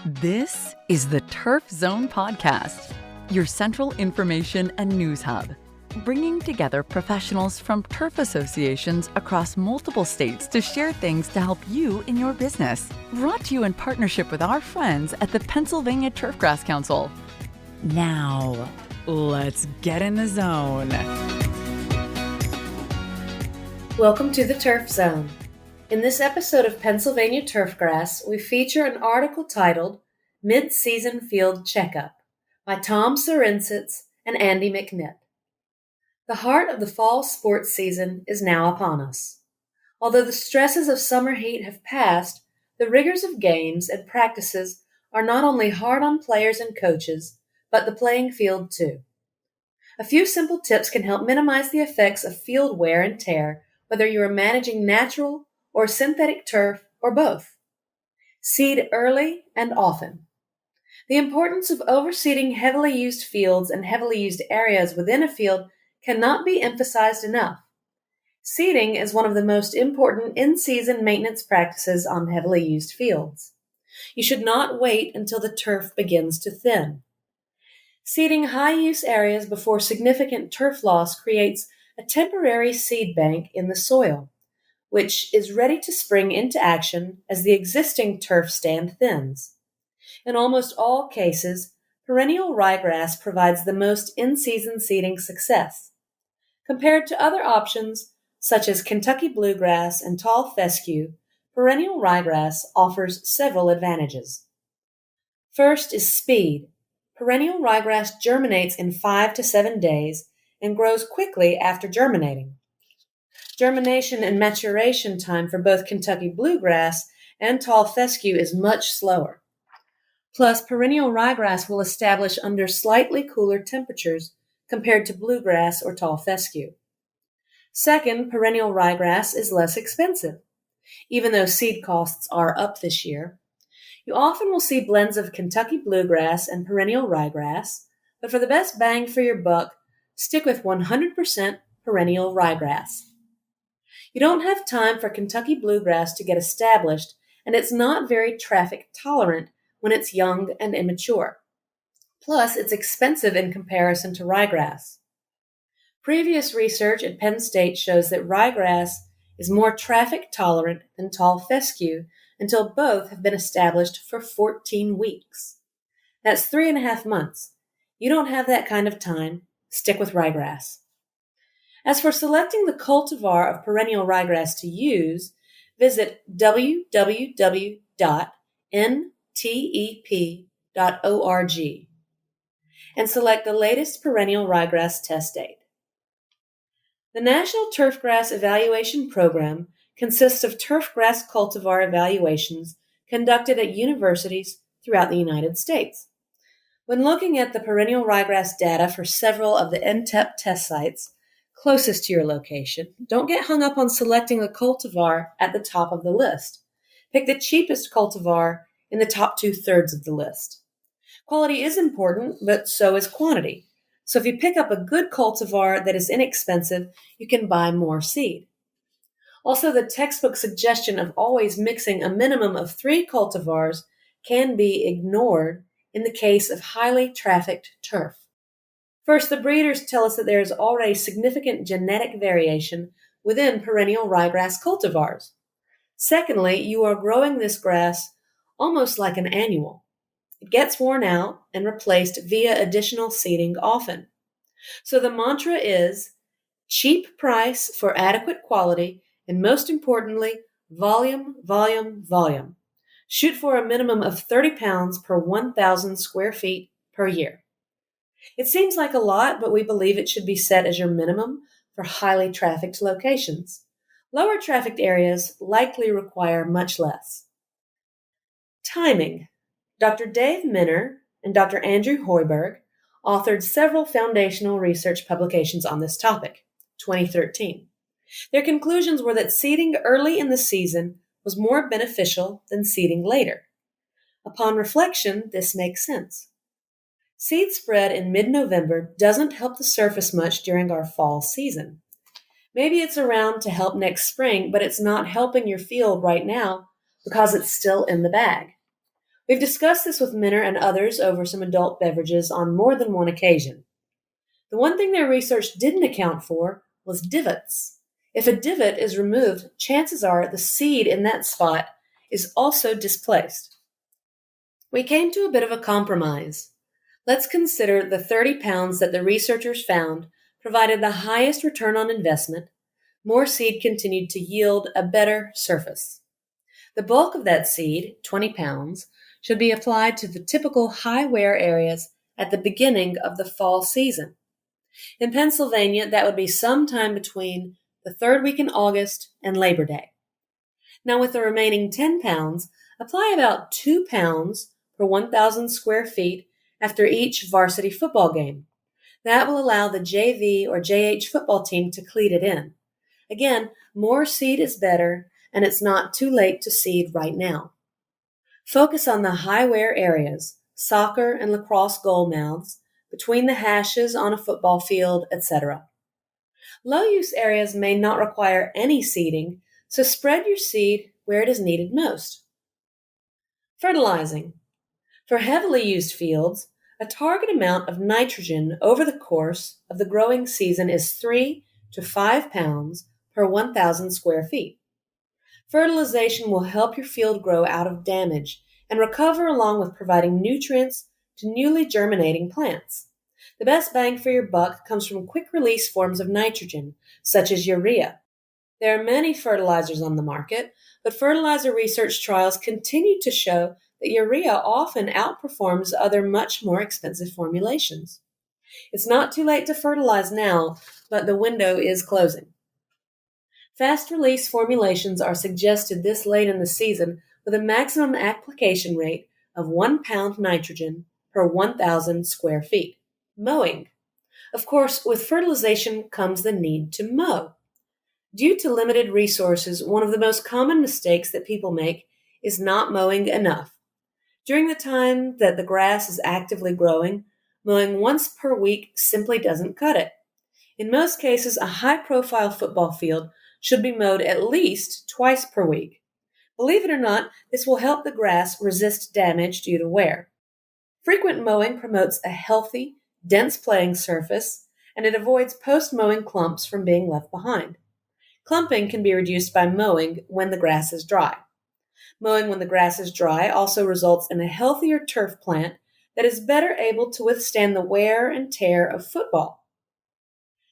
This is the Turf Zone Podcast, your central information and news hub, bringing together professionals from turf associations across multiple states to share things to help you in your business. Brought to you in partnership with our friends at the Pennsylvania Turfgrass Council. Now, let's get in the zone. Welcome to the Turf Zone. In this episode of Pennsylvania Turfgrass, we feature an article titled Mid-Season Field Checkup by Tom Serensits and Andy McNitt. The heart of the fall sports season is now upon us. Although the stresses of summer heat have passed, the rigors of games and practices are not only hard on players and coaches, but the playing field too. A few simple tips can help minimize the effects of field wear and tear, whether you are managing natural or synthetic turf, or both. Seed early and often. The importance of overseeding heavily used fields and heavily used areas within a field cannot be emphasized enough. Seeding is one of the most important in-season maintenance practices on heavily used fields. You should not wait until the turf begins to thin. Seeding high-use areas before significant turf loss creates a temporary seed bank in the soil, which is ready to spring into action as the existing turf stand thins. In almost all cases, perennial ryegrass provides the most in-season seeding success. Compared to other options, such as Kentucky bluegrass and tall fescue, perennial ryegrass offers several advantages. First is speed. Perennial ryegrass germinates in 5 to 7 days and grows quickly after germinating. Germination and maturation time for both Kentucky bluegrass and tall fescue is much slower. Plus, perennial ryegrass will establish under slightly cooler temperatures compared to bluegrass or tall fescue. Second, perennial ryegrass is less expensive. Even though seed costs are up this year, you often will see blends of Kentucky bluegrass and perennial ryegrass, but for the best bang for your buck, stick with 100% perennial ryegrass. You don't have time for Kentucky bluegrass to get established, and it's not very traffic tolerant when it's young and immature. Plus, it's expensive in comparison to ryegrass. Previous research at Penn State shows that ryegrass is more traffic tolerant than tall fescue until both have been established for 14 weeks. That's 3.5 months. You don't have that kind of time. Stick with ryegrass. As for selecting the cultivar of perennial ryegrass to use, visit www.ntep.org and select the latest perennial ryegrass test date. The National Turfgrass Evaluation Program consists of turfgrass cultivar evaluations conducted at universities throughout the United States. When looking at the perennial ryegrass data for several of the NTEP test sites closest to your location, don't get hung up on selecting a cultivar at the top of the list. Pick the cheapest cultivar in the top 2/3 of the list. Quality is important, but so is quantity. So if you pick up a good cultivar that is inexpensive, you can buy more seed. Also, the textbook suggestion of always mixing a minimum of 3 cultivars can be ignored in the case of highly trafficked turf. First, the breeders tell us that there is already significant genetic variation within perennial ryegrass cultivars. Secondly, you are growing this grass almost like an annual. It gets worn out and replaced via additional seeding often. So the mantra is cheap price for adequate quality, and most importantly, volume, volume, volume. Shoot for a minimum of 30 pounds per 1,000 square feet per year. It seems like a lot, but we believe it should be set as your minimum for highly trafficked locations. Lower trafficked areas likely require much less. Timing. Dr. Dave Minner and Dr. Andrew Hoiberg authored several foundational research publications on this topic, 2013. Their conclusions were that seeding early in the season was more beneficial than seeding later. Upon reflection, this makes sense. Seed spread in mid-November doesn't help the surface much during our fall season. Maybe it's around to help next spring, but it's not helping your field right now because it's still in the bag. We've discussed this with Minner and others over some adult beverages on more than one occasion. The one thing their research didn't account for was divots. If a divot is removed, chances are the seed in that spot is also displaced. We came to a bit of a compromise. Let's consider the 30 pounds that the researchers found provided the highest return on investment. More seed continued to yield a better surface. The bulk of that seed, 20 pounds, should be applied to the typical high wear areas at the beginning of the fall season. In Pennsylvania, that would be sometime between the third week in August and Labor Day. Now, with the remaining 10 pounds, apply about 2 pounds per 1,000 square feet after each varsity football game. That will allow the JV or JH football team to cleat it in. Again, more seed is better, and it's not too late to seed right now. Focus on the high wear areas, soccer and lacrosse goal mouths, between the hashes on a football field, etc. Low-use areas may not require any seeding, so spread your seed where it is needed most. Fertilizing. For heavily used fields, a target amount of nitrogen over the course of the growing season is 3 to 5 pounds per 1,000 square feet. Fertilization will help your field grow out of damage and recover along with providing nutrients to newly germinating plants. The best bang for your buck comes from quick-release forms of nitrogen, such as urea. There are many fertilizers on the market, but fertilizer research trials continue to show that urea often outperforms other much more expensive formulations. It's not too late to fertilize now, but the window is closing. Fast-release formulations are suggested this late in the season with a maximum application rate of 1 pound nitrogen per 1,000 square feet. Mowing. Of course, with fertilization comes the need to mow. Due to limited resources, one of the most common mistakes that people make is not mowing enough. During the time that the grass is actively growing, mowing once per week simply doesn't cut it. In most cases, a high-profile football field should be mowed at least twice per week. Believe it or not, this will help the grass resist damage due to wear. Frequent mowing promotes a healthy, dense playing surface, and it avoids post-mowing clumps from being left behind. Clumping can be reduced by mowing when the grass is dry. Mowing when the grass is dry also results in a healthier turf plant that is better able to withstand the wear and tear of football.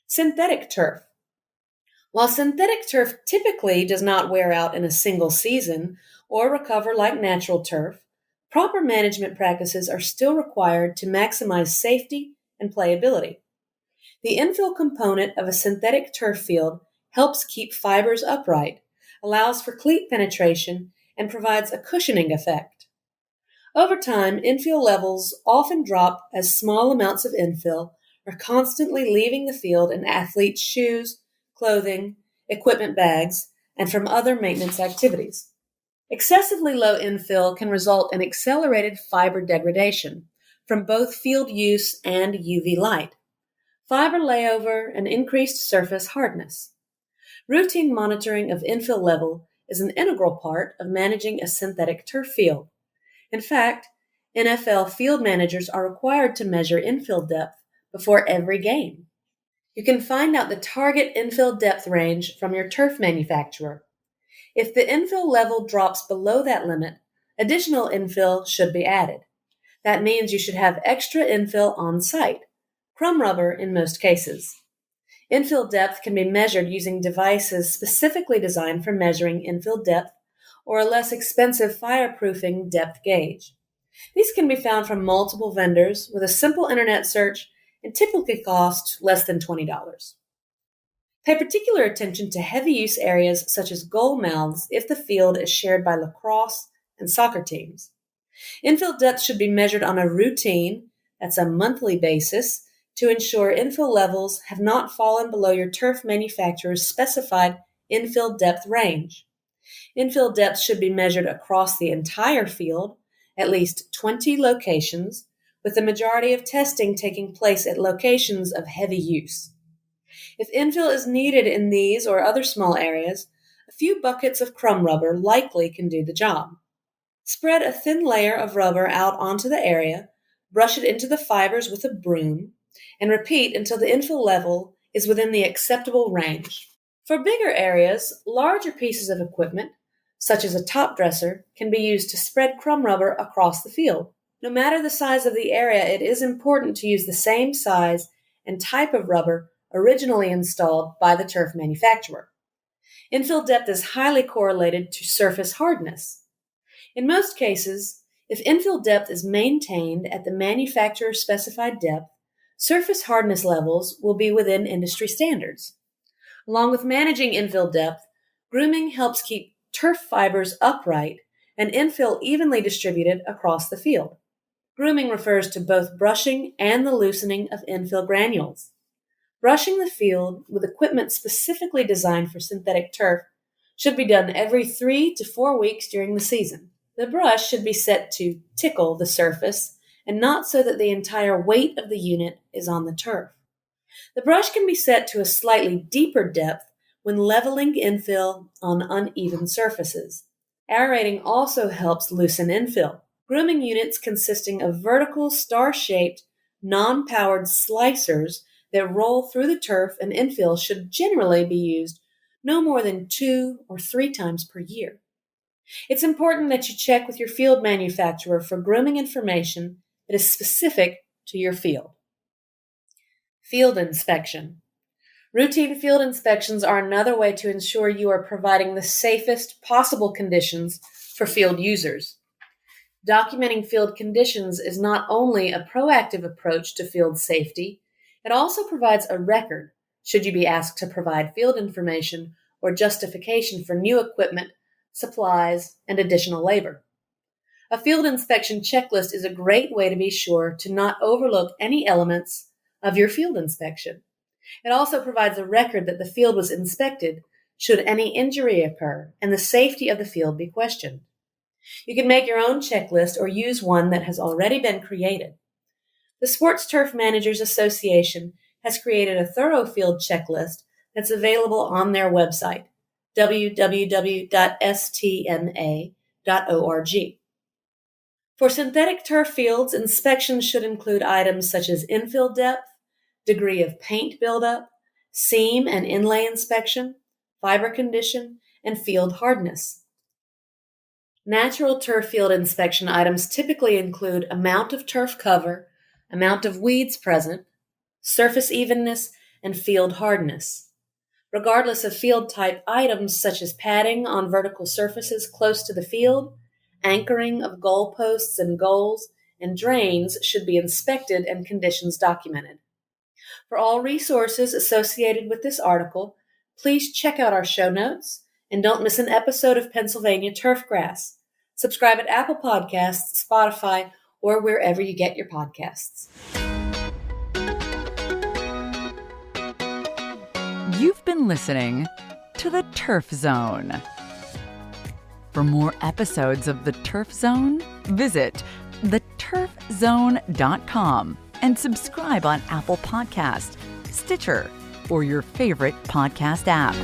Synthetic turf. While synthetic turf typically does not wear out in a single season or recover like natural turf, proper management practices are still required to maximize safety and playability. The infill component of a synthetic turf field helps keep fibers upright, allows for cleat penetration, and provides a cushioning effect. Over time, infill levels often drop as small amounts of infill are constantly leaving the field in athletes' shoes, clothing, equipment bags, and from other maintenance activities. Excessively low infill can result in accelerated fiber degradation from both field use and UV light, fiber layover, and increased surface hardness. Routine monitoring of infill level is an integral part of managing a synthetic turf field. In fact, NFL field managers are required to measure infill depth before every game. You can find out the target infill depth range from your turf manufacturer. If the infill level drops below that limit, additional infill should be added. That means you should have extra infill on site, crumb rubber in most cases. Infill depth can be measured using devices specifically designed for measuring infill depth or a less expensive fireproofing depth gauge. These can be found from multiple vendors with a simple internet search and typically cost less than $20. Pay particular attention to heavy use areas such as goal mouths if the field is shared by lacrosse and soccer teams. Infill depth should be measured on a routine, that's a monthly basis, to ensure infill levels have not fallen below your turf manufacturer's specified infill depth range. Infill depth should be measured across the entire field, at least 20 locations, with the majority of testing taking place at locations of heavy use. If infill is needed in these or other small areas, a few buckets of crumb rubber likely can do the job. Spread a thin layer of rubber out onto the area, brush it into the fibers with a broom, and repeat until the infill level is within the acceptable range. For bigger areas, larger pieces of equipment, such as a top dresser, can be used to spread crumb rubber across the field. No matter the size of the area, it is important to use the same size and type of rubber originally installed by the turf manufacturer. Infill depth is highly correlated to surface hardness. In most cases, if infill depth is maintained at the manufacturer's specified depth, surface hardness levels will be within industry standards. Along with managing infill depth, grooming helps keep turf fibers upright and infill evenly distributed across the field. Grooming refers to both brushing and the loosening of infill granules. Brushing the field with equipment specifically designed for synthetic turf should be done every 3 to 4 weeks during the season. The brush should be set to tickle the surface and not so that the entire weight of the unit is on the turf. The brush can be set to a slightly deeper depth when leveling infill on uneven surfaces. Aerating also helps loosen infill. Grooming units consisting of vertical, star-shaped, non-powered slicers that roll through the turf and infill should generally be used no more than 2 or 3 times per year. It's important that you check with your field manufacturer for grooming information that is specific to your field. Field inspection. Routine field inspections are another way to ensure you are providing the safest possible conditions for field users. Documenting field conditions is not only a proactive approach to field safety, it also provides a record should you be asked to provide field information or justification for new equipment, supplies, and additional labor. A field inspection checklist is a great way to be sure to not overlook any elements of your field inspection. It also provides a record that the field was inspected should any injury occur and the safety of the field be questioned. You can make your own checklist or use one that has already been created. The Sports Turf Managers Association has created a thorough field checklist that's available on their website, www.stma.org. For synthetic turf fields, inspections should include items such as infill depth, degree of paint buildup, seam and inlay inspection, fiber condition, and field hardness. Natural turf field inspection items typically include amount of turf cover, amount of weeds present, surface evenness, and field hardness. Regardless of field type, items such as padding on vertical surfaces close to the field, anchoring of goalposts and goals, and drains should be inspected and conditions documented. For all resources associated with this article, please check out our show notes and don't miss an episode of Pennsylvania Turfgrass. Subscribe at Apple Podcasts, Spotify, or wherever you get your podcasts. You've been listening to The Turf Zone. For more episodes of The Turf Zone, visit theturfzone.com and subscribe on Apple Podcasts, Stitcher, or your favorite podcast app.